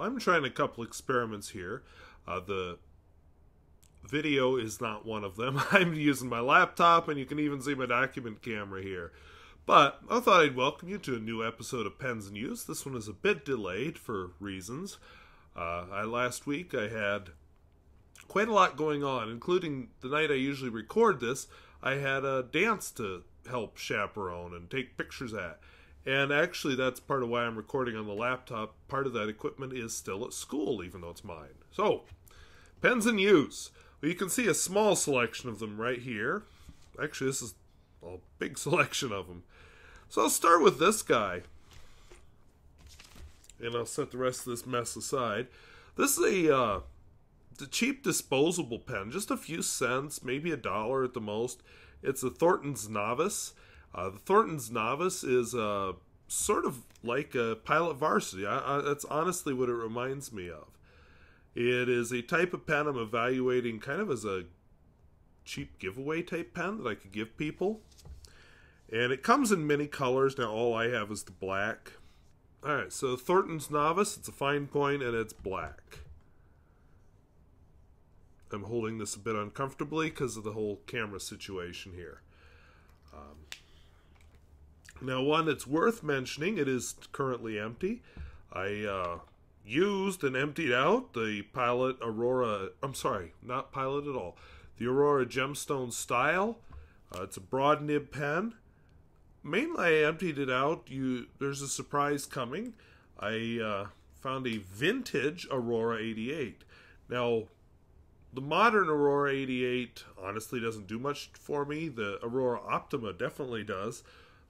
I'm trying a couple experiments here. The video is not one of them. I'm using my laptop, and you can even see my document camera here. But I thought I'd welcome you to a new episode of Pens in Use. This one is a bit delayed for reasons. Last week I had quite a lot going on, including the night I usually record this. I had a dance to help chaperone and take pictures at. And actually, that's part of why I'm recording on the laptop. Part of that equipment is still at school, even though it's mine. So, pens in use. Well, you can see a small selection of them right here. Actually, this is a big selection of them. So I'll start with this guy. And I'll set the rest of this mess aside. This is a cheap disposable pen. Just a few cents, maybe $1 at the most. It's a Thornton's Novice. The Thornton's Novice is sort of like a Pilot Varsity. That's honestly what it reminds me of. It is a type of pen I'm evaluating kind of as a cheap giveaway type pen that I could give people. And it comes in many colors. Now all I have is the black. Alright, so Thornton's Novice, it's a fine point and it's black. I'm holding this a bit uncomfortably because of the whole camera situation here. Now, one that's worth mentioning, it is currently empty. I used and emptied out the Pilot Aurora, I'm sorry, not Pilot at all, the Aurora Gemstone Style. It's a broad nib pen. Mainly I emptied it out. There's a surprise coming. I found a vintage Aurora 88. Now, the modern Aurora 88 honestly doesn't do much for me. The Aurora Optima definitely does.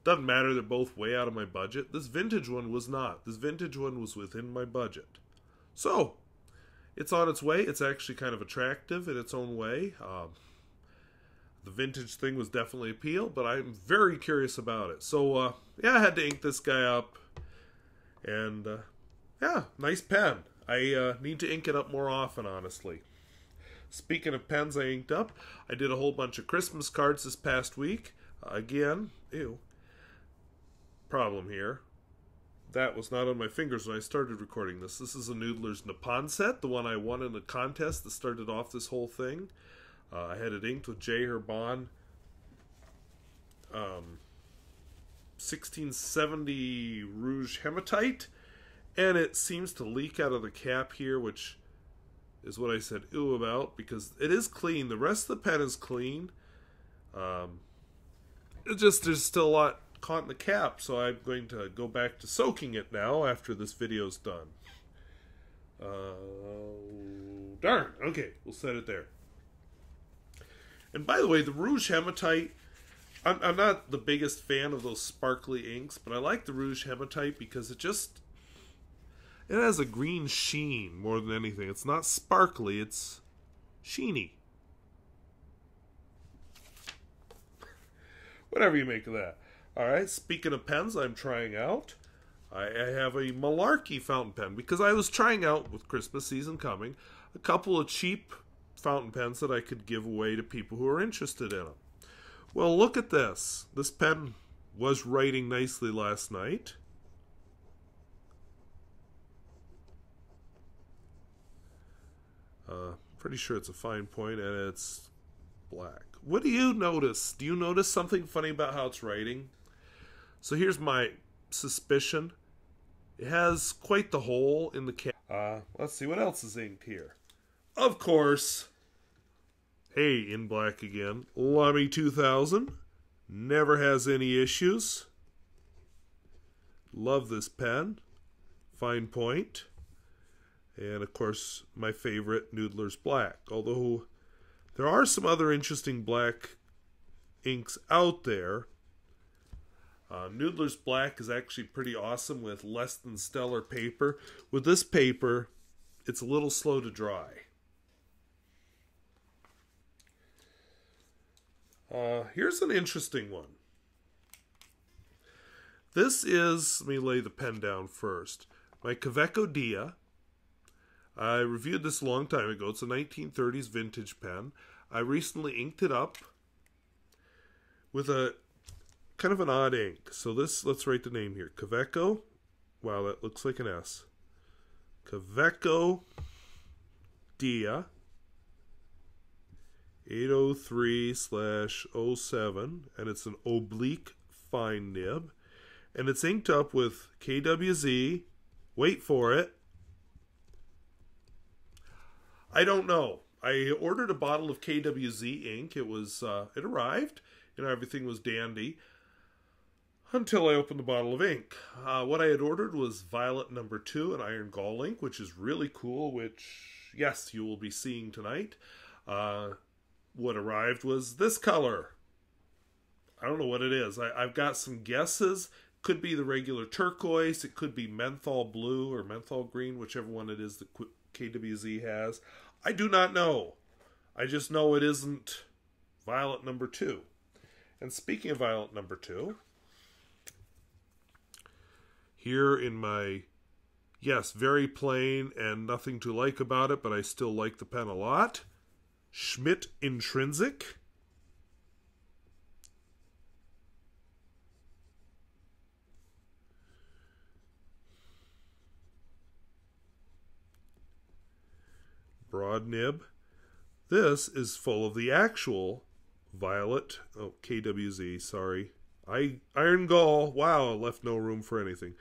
Doesn't matter, they're both way out of my budget. This vintage one was not. This vintage one was within my budget. So, it's on its way. It's actually kind of attractive in its own way. The vintage thing was definitely appeal, but I'm very curious about it. So, yeah, I had to ink this guy up. And, yeah, nice pen. I need to ink it up more often, honestly. Speaking of pens I inked up, I did a whole bunch of Christmas cards this past week. Again, problem here. That was not on my fingers when I started recording this. This is a Noodler's Nippon set, the one I won in a contest that started off this whole thing. I had it inked with J. Herbon 1670 Rouge Hematite, and it seems to leak out of the cap here, which is what I said ew about, because it is clean. The rest of the pen is clean. There's still a lot caught in the cap, so I'm going to go back to soaking it now after this video's done. Darn. Okay, we'll set it there. And by the way, the Rouge Hematite, I'm not the biggest fan of those sparkly inks, but I like the Rouge Hematite because it has a green sheen more than anything. It's not sparkly, it's sheeny. Whatever you make of that. Alright, speaking of pens I'm trying out, I have a Malarkey fountain pen because I was trying out, with Christmas season coming, a couple of cheap fountain pens that I could give away to people who are interested in them. Well, look at this. This pen was writing nicely last night. Pretty sure it's a fine point and it's black. What do you notice? Do you notice something funny about how it's writing? So here's my suspicion. It has quite the hole in the cap. Let's see what else is inked here. Of course, hey, in black again, Lummy 2000. Never has any issues. Love this pen. Fine point. And, of course, my favorite, Noodler's Black. Although, there are some other interesting black inks out there. Noodler's Black is actually pretty awesome with less than stellar paper. With this paper, it's a little slow to dry. Here's an interesting one. This is, let me lay the pen down first, my Kaweco Dia. I reviewed this a long time ago. It's a 1930s vintage pen. I recently inked it up with a kind of an odd ink. So this, let's write the name here. Kaweco. Wow, that looks like an S. Kaweco Dia 803/07, and it's an oblique fine nib, and it's inked up with KWZ. Wait for it. I don't know. I ordered a bottle of KWZ ink. It arrived. Everything was dandy until I opened the bottle of ink. What I had ordered was Violet number 2, an Iron Gall ink, which is really cool, which, yes, you will be seeing tonight. What arrived was this color. I don't know what it is. I've got some guesses. Could be the regular turquoise. It could be menthol blue or menthol green, whichever one it is that KWZ has. I do not know. I just know it isn't Violet number 2. And speaking of Violet number 2, here in my, yes, very plain and nothing to like about it, but I still like the pen a lot, Schmidt Intrinsic. Broad nib. This is full of the actual Violet, KWZ, sorry. Iron Gall, wow, I left no room for anything.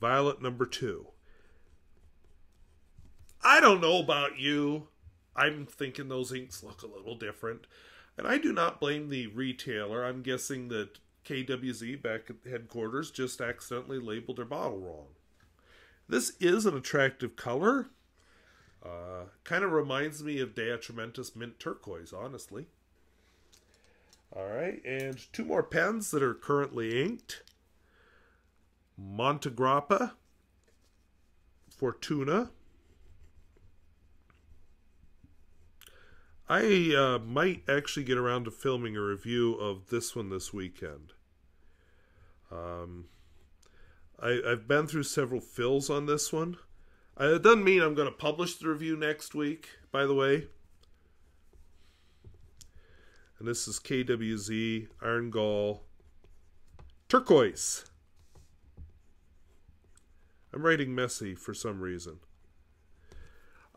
Violet number 2. I don't know about you. I'm thinking those inks look a little different. And I do not blame the retailer. I'm guessing that KWZ back at headquarters just accidentally labeled their bottle wrong. This is an attractive color. Kind of reminds me of Diatramentus Mint Turquoise, honestly. Alright, and 2 more pens that are currently inked. Montegrappa Fortuna. I might actually get around to filming a review of this one this weekend. I've been through several fills on this one. It doesn't mean I'm going to publish the review next week, by the way. And this is KWZ Iron Gall Turquoise. I'm writing messy for some reason.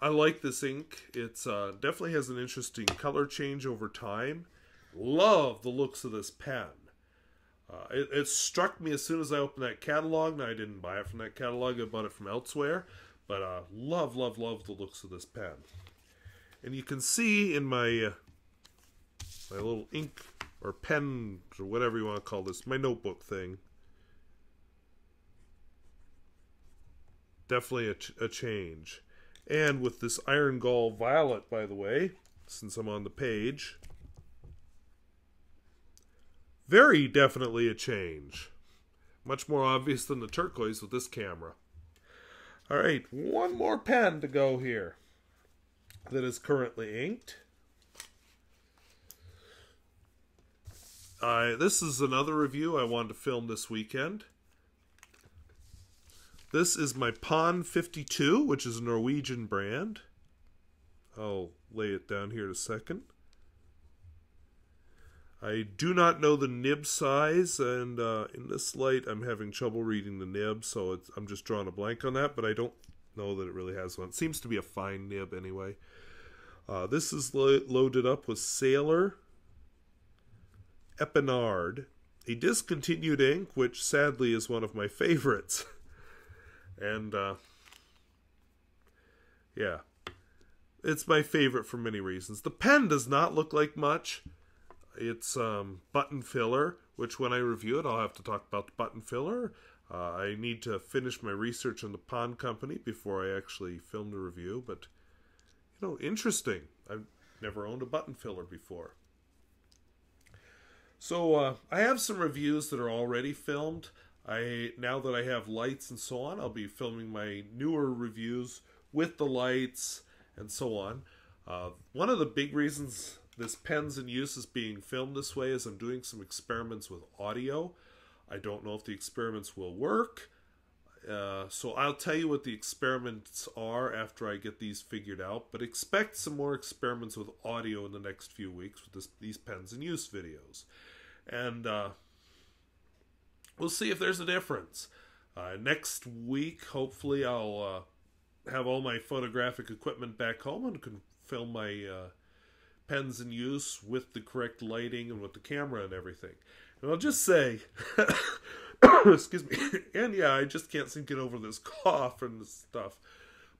I like this ink. It's definitely has an interesting color change over time. Love the looks of this pen. It struck me as soon as I opened that catalog. Now, I didn't buy it from that catalog. I bought it from elsewhere. But love the looks of this pen. And you can see in my my little ink or pen or whatever you want to call this, my notebook thing. Definitely a change. And with this Iron Gall Violet, by the way, since I'm on the page, very definitely a change. Much more obvious than the turquoise with this camera. Alright, one more pen to go here that is currently inked. This is another review I wanted to film this weekend. This is my Pond 52, which is a Norwegian brand. I'll lay it down here in a second. I do not know the nib size, and in this light I'm having trouble reading the nib, so I'm just drawing a blank on that, but I don't know that it really has one. It seems to be a fine nib anyway. This is loaded up with Sailor Epinard, a discontinued ink, which sadly is one of my favorites. And, yeah. It's my favorite for many reasons. The pen does not look like much. It's button filler, which when I review it, I'll have to talk about the button filler. I need to finish my research on the Pond Company before I actually film the review. But, you know, interesting. I've never owned a button filler before. So I have some reviews that are already filmed. Now that I have lights and so on, I'll be filming my newer reviews with the lights and so on. One of the big reasons this pen's in use is being filmed this way is I'm doing some experiments with audio. I don't know if the experiments will work. So I'll tell you what the experiments are after I get these figured out. But expect some more experiments with audio in the next few weeks with these pens in use videos. And we'll see if there's a difference. Next week, hopefully, I'll have all my photographic equipment back home and can film my pens in use with the correct lighting and with the camera and everything. And I'll just say, excuse me, and yeah, I just can't seem to get over this cough and this stuff.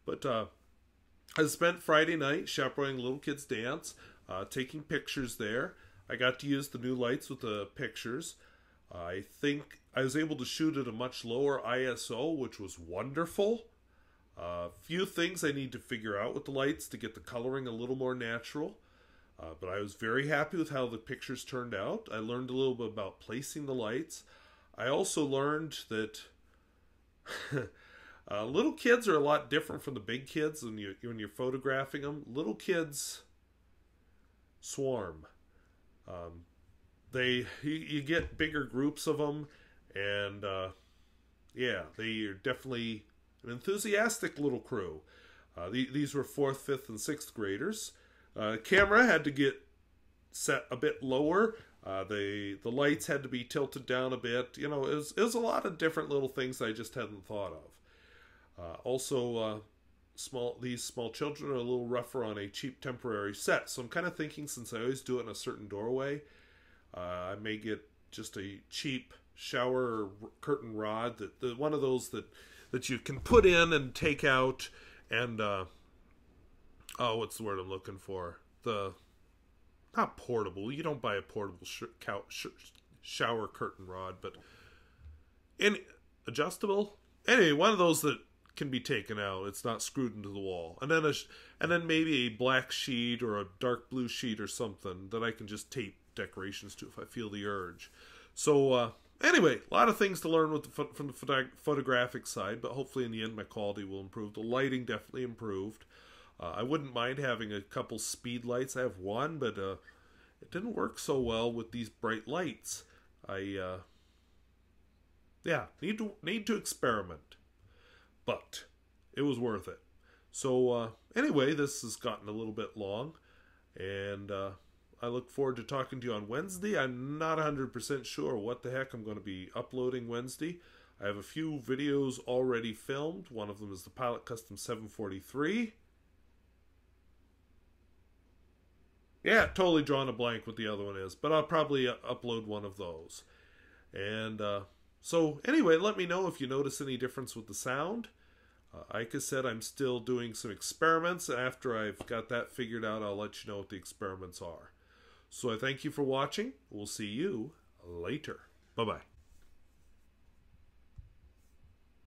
But I spent Friday night chaperoning little kids' dance, taking pictures there. I got to use the new lights with the pictures. I think I was able to shoot at a much lower ISO, which was wonderful. Few things I need to figure out with the lights to get the coloring a little more natural. But I was very happy with how the pictures turned out. I learned a little bit about placing the lights. I also learned that little kids are a lot different from the big kids when you're photographing them. Little kids swarm. You get bigger groups of them, and yeah, they are definitely an enthusiastic little crew. These were 4th, 5th, and 6th graders. Camera had to get set a bit lower. The lights had to be tilted down a bit. You know, it was a lot of different little things I just hadn't thought of. Also, these small children are a little rougher on a cheap temporary set. So I'm kind of thinking, since I always do it in a certain doorway, I may get just a cheap shower curtain rod, one of those that you can put in and take out, and oh, what's the word I'm looking for? Not portable. You don't buy a portable shower curtain rod, but adjustable. Anyway, one of those that can be taken out. It's not screwed into the wall, and then maybe a black sheet or a dark blue sheet or something that I can just tape decorations to if I feel the urge. So anyway, a lot of things to learn from the photographic side, but hopefully in the end my quality will improve. The lighting definitely improved. I wouldn't mind having a couple speed lights. I have one, but it didn't work so well with these bright lights. Yeah, need to experiment, but it was worth it. So anyway, this has gotten a little bit long, and I look forward to talking to you on Wednesday. I'm not 100% sure what the heck I'm going to be uploading Wednesday. I have a few videos already filmed. One of them is the Pilot Custom 743. Yeah, totally drawing a blank what the other one is, but I'll probably upload one of those. And so anyway, let me know if you notice any difference with the sound. Like I said, I'm still doing some experiments. After I've got that figured out, I'll let you know what the experiments are. So I thank you for watching. We'll see you later. Bye-bye.